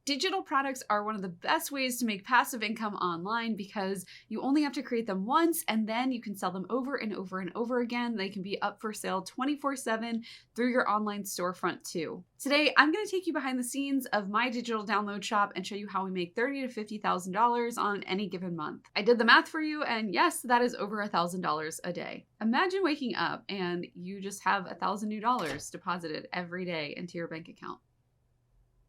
Digital products are one of the best ways to make passive income online because you only have to create them once and then you can sell them over and over and over again. They can be up for sale 24/7 through your online storefront too. Today, I'm going to take you behind the scenes of my digital download shop and show you how we make $30,000 to $50,000 on any given month. I did the math for you, and yes, that is over $1,000 a day. Imagine waking up and you just have $1,000 new dollars deposited every day into your bank account.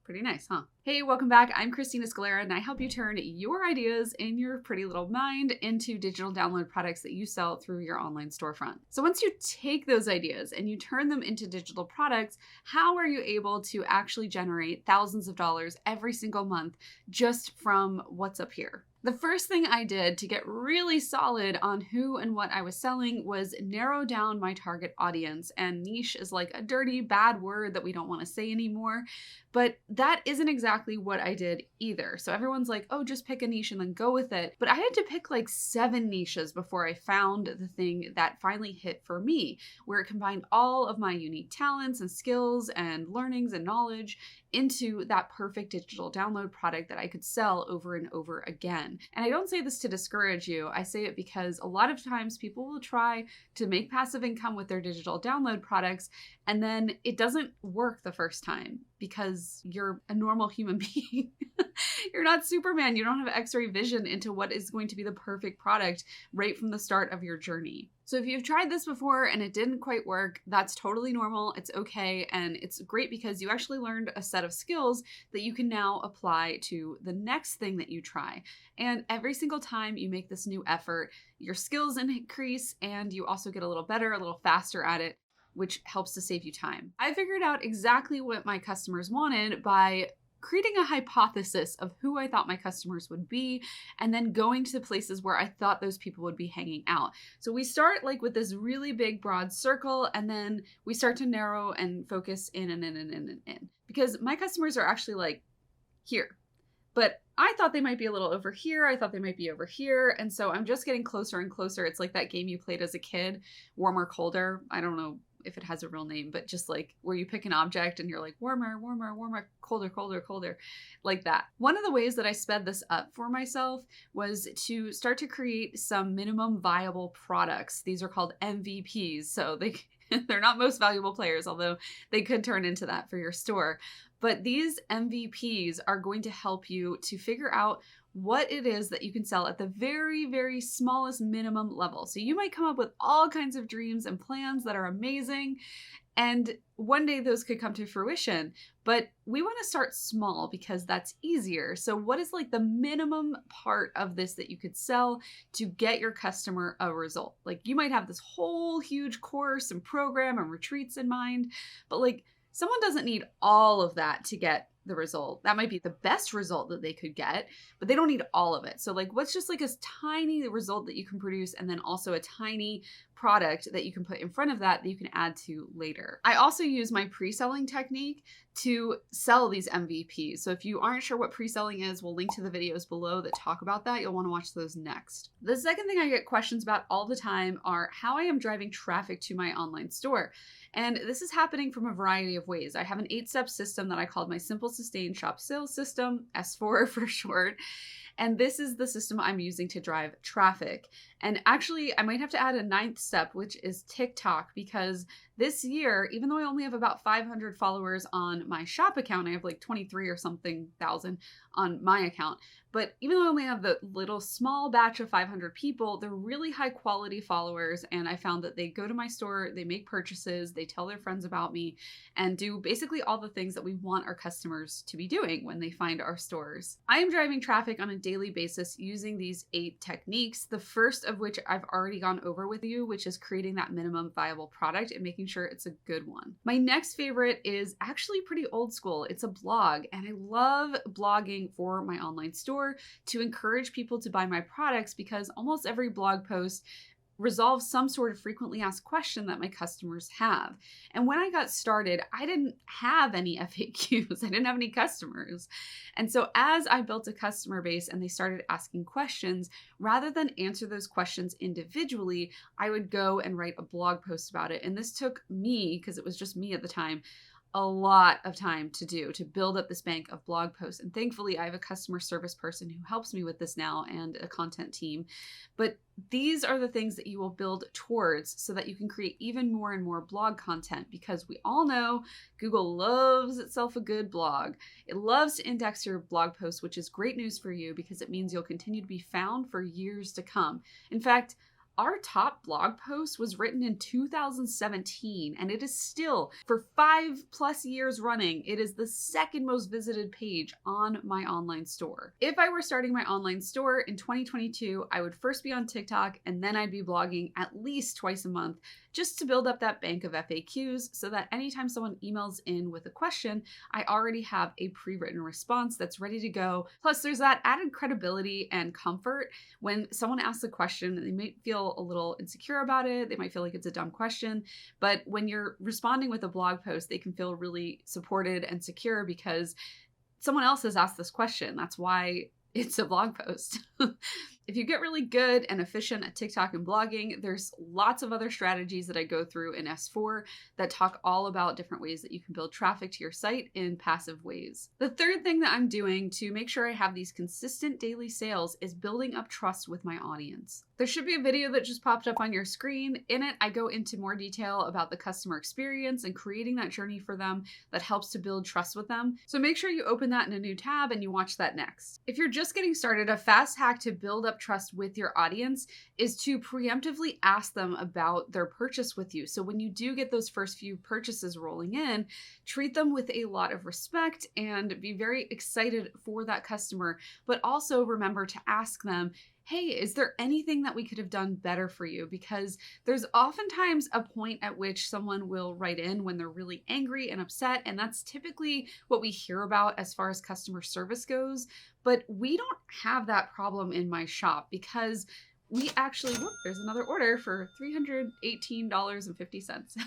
Pretty nice, huh? Hey, welcome back. I'm Christina Scalera, and I help you turn your ideas in your pretty little mind into digital download products that you sell through your online storefront. So once you take those ideas and you turn them into digital products, how are you able to actually generate thousands of dollars every single month just from what's up here? The first thing I did to get really solid on who and what I was selling was narrow down my target audience. And niche is like a dirty, bad word that we don't want to say anymore. But that isn't exactly what I did either. So everyone's like, oh, just pick a niche and then go with it. But I had to pick like 7 niches before I found the thing that finally hit for me, where it combined all of my unique talents and skills and learnings and knowledge into that perfect digital download product that I could sell over and over again. And I don't say this to discourage you. I say it because a lot of times people will try to make passive income with their digital download products, and then it doesn't work the first time because you're a normal human being. You're not Superman. You don't have X-ray vision into what is going to be the perfect product right from the start of your journey. So if you've tried this before and it didn't quite work, that's totally normal. It's okay. And it's great because you actually learned a set of skills that you can now apply to the next thing that you try. And every single time you make this new effort, your skills increase and you also get a little better, a little faster at it, which helps to save you time. I figured out exactly what my customers wanted by creating a hypothesis of who I thought my customers would be, and then going to the places where I thought those people would be hanging out. So we start like with this really big broad circle, and then we start to narrow and focus in and in and in and in. Because my customers are actually like here. But I thought they might be a little over here. I thought they might be over here. And so I'm just getting closer and closer. It's like that game you played as a kid, Warmer, Colder. I don't know if it has a real name, but just like where you pick an object and you're like warmer, warmer, warmer, colder, colder, colder, like that. One of the ways that I sped this up for myself was to start to create some minimum viable products. These are called MVPs. So they're not most valuable players, although they could turn into that for your store. But these MVPs are going to help you to figure out what it is that you can sell at the very, very smallest minimum level. So you might come up with all kinds of dreams and plans that are amazing, and one day those could come to fruition. But we want to start small because that's easier. So what is like the minimum part of this that you could sell to get your customer a result? Like you might have this whole huge course and program and retreats in mind, but like someone doesn't need all of that to get the result. That might be the best result that they could get, but they don't need all of it. So like what's just like a tiny result that you can produce, and then also a tiny product that you can put in front of that you can add to later. I also use my pre-selling technique to sell these MVPs. So if you aren't sure what pre-selling is, we'll link to the videos below that talk about that. You'll want to watch those next. The second thing I get questions about all the time are how I am driving traffic to my online store. And this is happening from a variety of ways. I have an 8-step system that I called my Simple Sustained Shop Sales System, S4 for short. And this is the system I'm using to drive traffic. And actually, I might have to add a 9th step, which is TikTok, because this year, even though I only have about 500 followers on my shop account, I have like 23 or something thousand on my account. But even though I only have the little small batch of 500 people, they're really high quality followers. And I found that they go to my store, they make purchases, they tell their friends about me, and do basically all the things that we want our customers to be doing when they find our stores. I am driving traffic on a daily basis using these 8 techniques, the first of which I've already gone over with you, which is creating that minimum viable product and making sure it's a good one. My next favorite is actually pretty old school. It's a blog, and I love blogging for my online store to encourage people to buy my products because almost every blog post resolve some sort of frequently asked question that my customers have. And when I got started, I didn't have any FAQs. I didn't have any customers. And so as I built a customer base and they started asking questions, rather than answer those questions individually, I would go and write a blog post about it. And this took me, because it was just me at the time, a lot of time to do to build up this bank of blog posts. And thankfully, I have a customer service person who helps me with this now and a content team. But these are the things that you will build towards so that you can create even more and more blog content, because we all know Google loves itself a good blog. It loves to index your blog posts, which is great news for you because it means you'll continue to be found for years to come. In fact, our top blog post was written in 2017, and it is still, for 5+ years running, it is the second most visited page on my online store. If I were starting my online store in 2022, I would first be on TikTok, and then I'd be blogging at least twice a month, just to build up that bank of FAQs so that anytime someone emails in with a question, I already have a pre-written response that's ready to go. Plus, there's that added credibility and comfort when someone asks a question and they might feel a little insecure about it. They might feel like it's a dumb question, but when you're responding with a blog post, they can feel really supported and secure because someone else has asked this question. That's why it's a blog post. If you get really good and efficient at TikTok and blogging, there's lots of other strategies that I go through in S4 that talk all about different ways that you can build traffic to your site in passive ways. The third thing that I'm doing to make sure I have these consistent daily sales is building up trust with my audience. There should be a video that just popped up on your screen. In it, I go into more detail about the customer experience and creating that journey for them that helps to build trust with them. So make sure you open that in a new tab and you watch that next. If you're just getting started, a fast hack to build up trust with your audience is to preemptively ask them about their purchase with you. So when you do get those first few purchases rolling in, treat them with a lot of respect and be very excited for that customer, but also remember to ask them, hey, is there anything that we could have done better for you? Because there's oftentimes a point at which someone will write in when they're really angry and upset, and that's typically what we hear about as far as customer service goes. But we don't have that problem in my shop because we actually, there's another order for $318.50.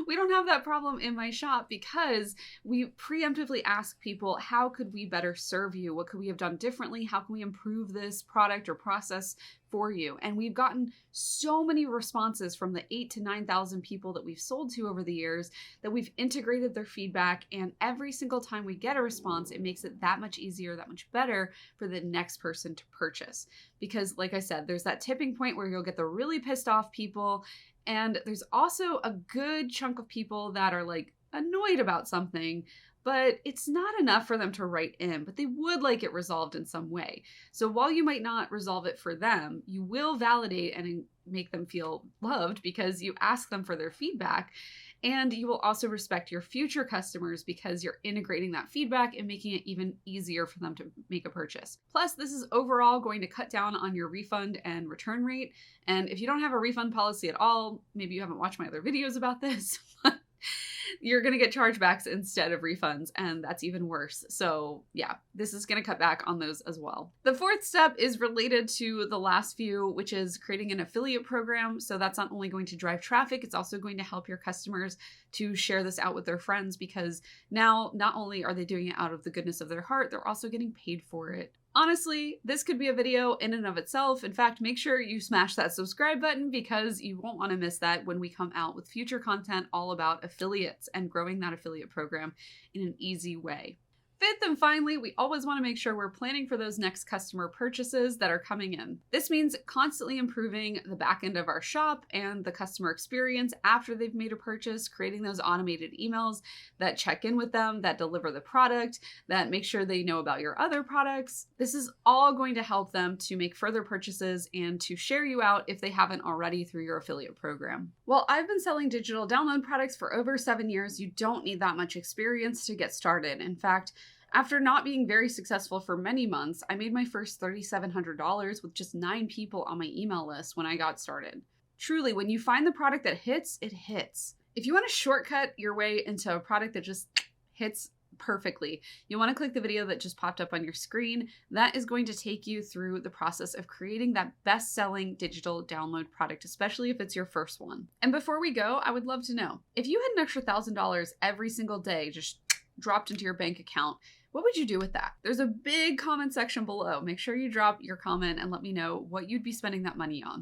We don't have that problem in my shop because we preemptively ask people, how could we better serve you? What could we have done differently? How can we improve this product or process for you? And we've gotten so many responses from the 8,000 to 9,000 people that we've sold to over the years that we've integrated their feedback. And every single time we get a response, it makes it that much easier, that much better for the next person to purchase. Because like I said, there's that tipping point where you'll get the really pissed off people. And there's also a good chunk of people that are like annoyed about something, but it's not enough for them to write in, but they would like it resolved in some way. So while you might not resolve it for them, you will validate and make them feel loved because you ask them for their feedback. And you will also respect your future customers because you're integrating that feedback and making it even easier for them to make a purchase. Plus, this is overall going to cut down on your refund and return rate. And if you don't have a refund policy at all, maybe you haven't watched my other videos about this, you're going to get chargebacks instead of refunds, and that's even worse. So yeah, this is going to cut back on those as well. The fourth step is related to the last few, which is creating an affiliate program. So that's not only going to drive traffic, it's also going to help your customers to share this out with their friends, because now not only are they doing it out of the goodness of their heart, they're also getting paid for it. Honestly, this could be a video in and of itself. In fact, make sure you smash that subscribe button because you won't want to miss that when we come out with future content all about affiliates and growing that affiliate program in an easy way. Fifth and finally, we always want to make sure we're planning for those next customer purchases that are coming in. This means constantly improving the back end of our shop and the customer experience after they've made a purchase, creating those automated emails that check in with them, that deliver the product, that make sure they know about your other products. This is all going to help them to make further purchases and to share you out if they haven't already through your affiliate program. Well, I've been selling digital download products for over 7 years. You don't need that much experience to get started. In fact, after not being very successful for many months, I made my first $3,700 with just 9 people on my email list when I got started. Truly, when you find the product that hits, it hits. If you want to shortcut your way into a product that just hits perfectly, you want to click the video that just popped up on your screen. That is going to take you through the process of creating that best-selling digital download product, especially if it's your first one. And before we go, I would love to know, if you had an extra $1,000 every single day just dropped into your bank account, what would you do with that? There's a big comment section below. Make sure you drop your comment and let me know what you'd be spending that money on.